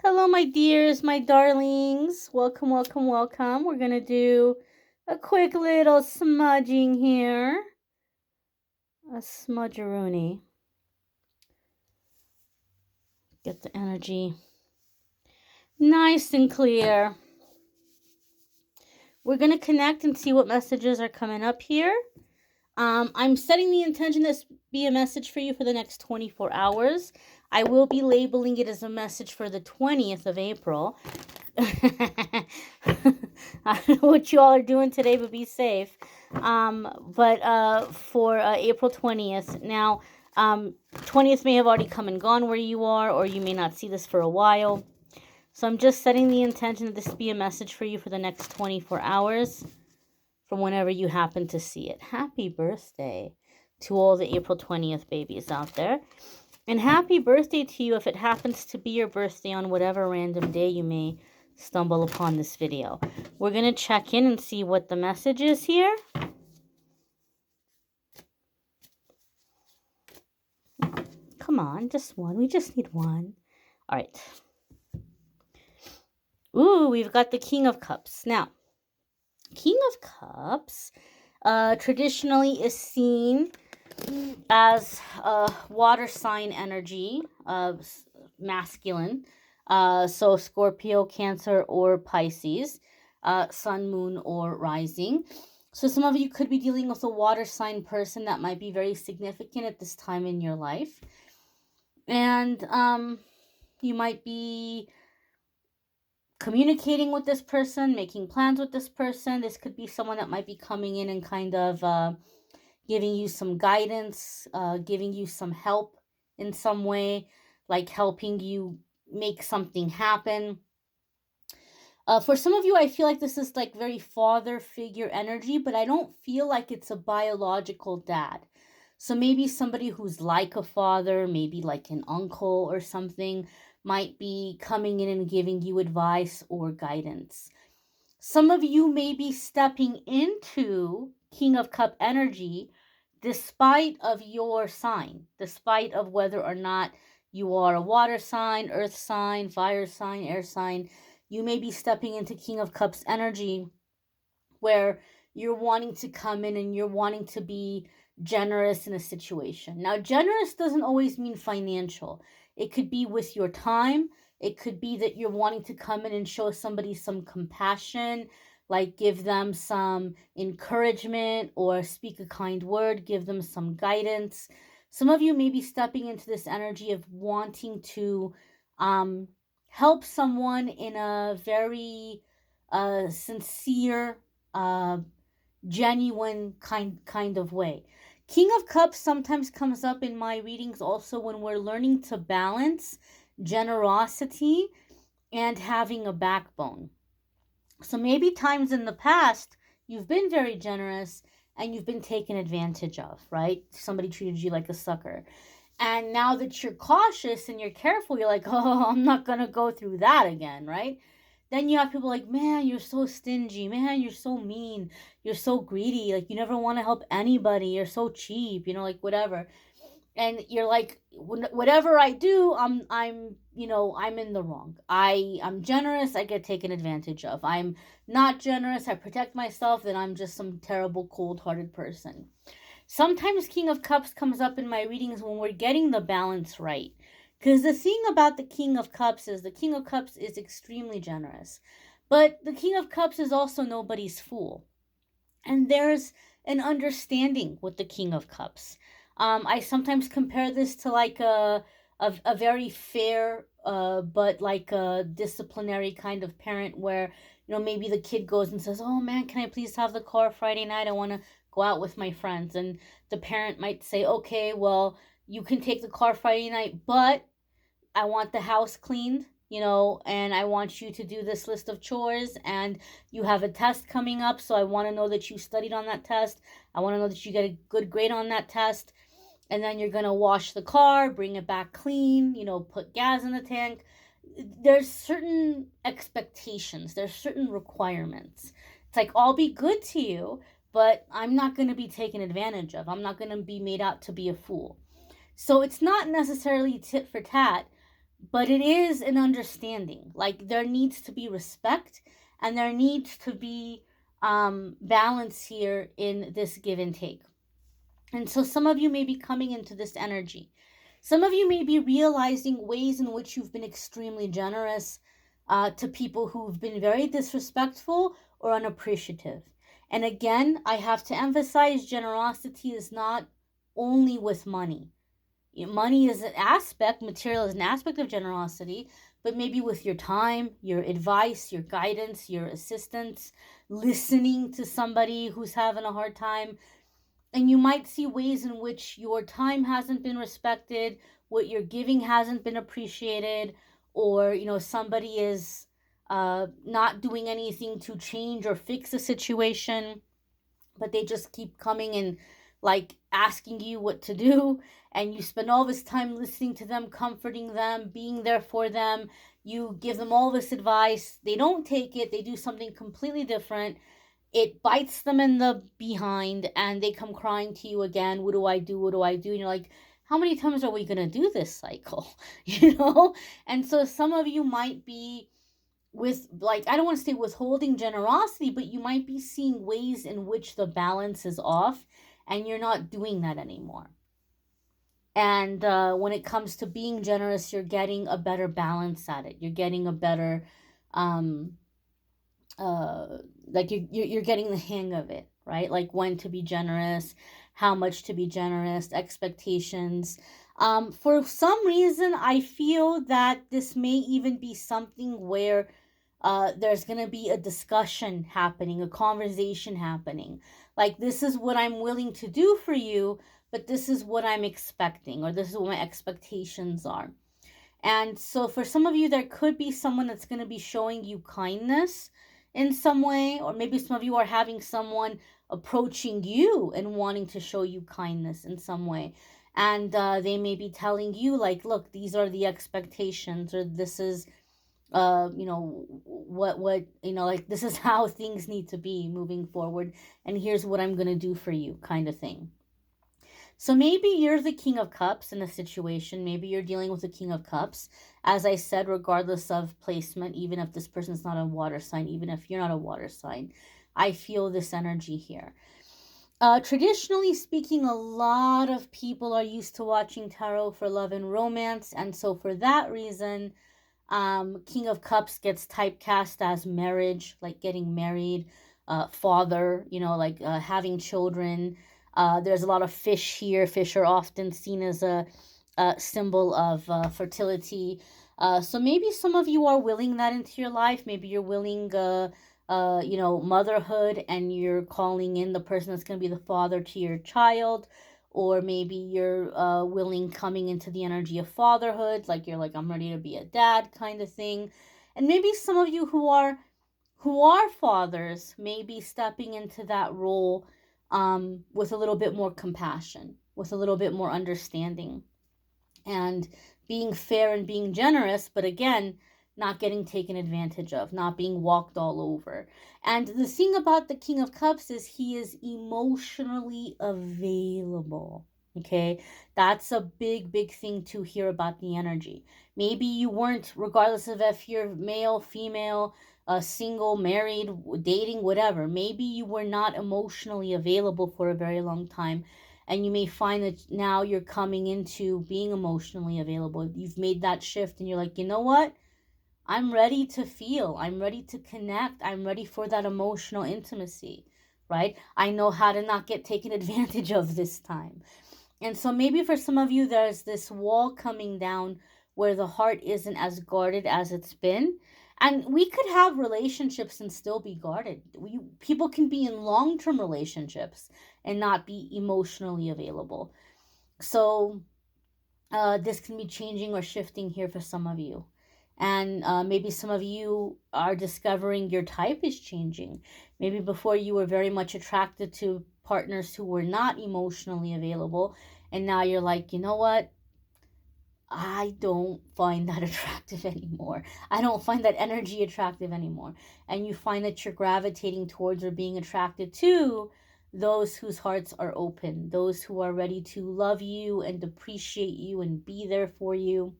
Hello, my dears, my darlings. Welcome, welcome, welcome. We're going to do a quick little smudging here. A smudgeroony. Get the energy nice and clear. We're going to connect and see what messages are coming up here. I'm setting the intention this be a message for you for the next 24 hours. I will be labeling it as a message for the 20th of April. I don't know what you all are doing today, but be safe. For April 20th. Now, 20th may have already come and gone where you are, or you may not see this for a while. So I'm just setting the intention that this be a message for you for the next 24 hours from whenever you happen to see it. Happy birthday to all the April 20th babies out there. And happy birthday to you if it happens to be your birthday on whatever random day you may stumble upon this video. We're going to check in and see what the message is here. Come on, just one. We just need one. All right. Ooh, we've got the King of Cups. Now, King of Cups traditionally is seen as water sign energy, masculine. So Scorpio, Cancer, or Pisces, Sun, Moon, or Rising. So some of you could be dealing with a water sign person that might be very significant at this time in your life. And you might be communicating with this person, making plans with this person. This could be someone that might be coming in and kind of giving you some guidance, giving you some help in some way, like helping you make something happen. For some of you, I feel like this is like very father figure energy, but I don't feel like it's a biological dad. So maybe somebody who's like a father, maybe like an uncle or something, might be coming in and giving you advice or guidance. Some of you may be stepping into King of Cup energy despite of your sign, despite of whether or not you are a water sign, earth sign, fire sign, air sign. You may be stepping into King of Cups energy where you're wanting to come in and you're wanting to be generous in a situation. Now, generous doesn't always mean financial. It could be with your time. It could be that you're wanting to come in and show somebody some compassion, like give them some encouragement or speak a kind word, give them some guidance. Some of you may be stepping into this energy of wanting to help someone in a very sincere, genuine kind of way. King of Cups sometimes comes up in my readings also when we're learning to balance generosity and having a backbone. So maybe times in the past you've been very generous and you've been taken advantage of, right? Somebody treated you like a sucker. And now that you're cautious and you're careful, you're like, oh, I'm not going to go through that again, right? Then you have people like, man, you're so stingy. Man, you're so mean. You're so greedy. Like, you never want to help anybody. You're so cheap, like whatever. And you're like, whatever I do, I'm in the wrong. I'm generous, I get taken advantage of. I'm not generous, I protect myself, then I'm just some terrible, cold-hearted person. Sometimes King of Cups comes up in my readings when we're getting the balance right. Because the thing about the King of Cups is the King of Cups is extremely generous. But the King of Cups is also nobody's fool. And there's an understanding with the King of Cups. I sometimes compare this to like a very fair but like a disciplinary kind of parent where, maybe the kid goes and says, oh man, can I please have the car Friday night? I want to go out with my friends. And the parent might say, okay, well, you can take the car Friday night, but I want the house cleaned, and I want you to do this list of chores, and you have a test coming up, so I want to know that you studied on that test. I want to know that you get a good grade on that test, and then you're going to wash the car, bring it back clean, put gas in the tank. There's certain expectations. There's certain requirements. It's like, I'll be good to you, but I'm not going to be taken advantage of. I'm not going to be made out to be a fool. So it's not necessarily tit for tat, but it is an understanding. Like, there needs to be respect, and there needs to be balance here in this give and take. And so some of you may be coming into this energy. Some of you may be realizing ways in which you've been extremely generous to people who've been very disrespectful or unappreciative. And again, I have to emphasize, generosity is not only with money. Money is an aspect, material is an aspect of generosity, but maybe with your time, your advice, your guidance, your assistance, listening to somebody who's having a hard time. And you might see ways in which your time hasn't been respected, what you're giving hasn't been appreciated, or somebody is not doing anything to change or fix a situation, but they just keep coming and like asking you what to do, and you spend all this time listening to them, comforting them, being there for them. You give them all this advice, they don't take it, they do something completely different. It bites them in the behind, and they come crying to you again. What do I do? What do I do? And you're like, how many times are we going to do this cycle? And so some of you might be with, like, I don't want to say withholding generosity, but you might be seeing ways in which the balance is off, and you're not doing that anymore. And when it comes to being generous, you're getting a better balance at it. You're getting a better um like you're getting the hang of it, right? Like when to be generous, how much to be generous, expectations. For some reason, I feel that this may even be something where there's going to be a discussion happening, a conversation happening. Like, this is what I'm willing to do for you, but this is what I'm expecting, or this is what my expectations are. And so for some of you, there could be someone that's going to be showing you kindness in some way, or maybe some of you are having someone approaching you and wanting to show you kindness in some way. And they may be telling you, like, look, these are the expectations, or this is what like, this is how things need to be moving forward, and here's what I'm going to do for you, kind of thing. So maybe you're the King of Cups in a situation. Maybe you're dealing with the King of Cups. As I said, regardless of placement, even if this person's not a water sign, even if you're not a water sign, I feel this energy here. Traditionally speaking, a lot of people are used to watching tarot for love and romance. And so for that reason, King of Cups gets typecast as marriage, like getting married, father, like having children. There's a lot of fish here. Fish are often seen as a symbol of fertility. So maybe some of you are willing that into your life. Maybe you're willing, motherhood, and you're calling in the person that's going to be the father to your child. Or maybe you're willing, coming into the energy of fatherhood, like you're like, I'm ready to be a dad, kind of thing. And maybe some of you who are fathers may be stepping into that role with a little bit more compassion, with a little bit more understanding, and being fair and being generous, but again, not getting taken advantage of, not being walked all over. And the thing about the King of Cups is he is emotionally available. Okay, that's a big, big thing to hear about the energy. Maybe you weren't, regardless of if you're male, female, single, married, dating, whatever, maybe you were not emotionally available for a very long time, and you may find that now you're coming into being emotionally available. You've made that shift, and you're like, you know what? I'm ready to feel. I'm ready to connect. I'm ready for that emotional intimacy, right? I know how to not get taken advantage of this time. And so maybe for some of you, there's this wall coming down where the heart isn't as guarded as it's been. And we could have relationships and still be guarded. People can be in long-term relationships and not be emotionally available. So this can be changing or shifting here for some of you. And maybe some of you are discovering your type is changing. Maybe before you were very much attracted to partners who were not emotionally available, and now you're like, you know what? I don't find that attractive anymore. I don't find that energy attractive anymore. And you find that you're gravitating towards or being attracted to those whose hearts are open, those who are ready to love you and appreciate you and be there for you.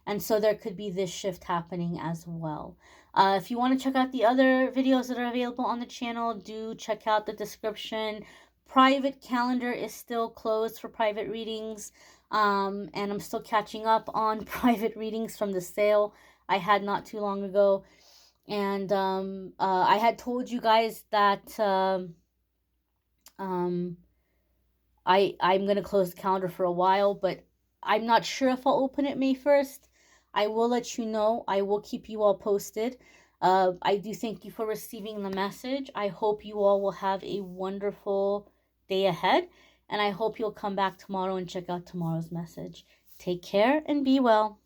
And so there could be this shift happening as well. If you want to check out the other videos that are available on the channel, do check out the description. Private calendar is still closed for private readings. And I'm still catching up on private readings from the sale I had not too long ago. And I had told you guys that I'm gonna close the calendar for a while, but I'm not sure if I'll open it May 1st. I will let you know. I will keep you all posted. I do thank you for receiving the message. I hope you all will have a wonderful day ahead, and I hope you'll come back tomorrow and check out tomorrow's message. Take care and be well.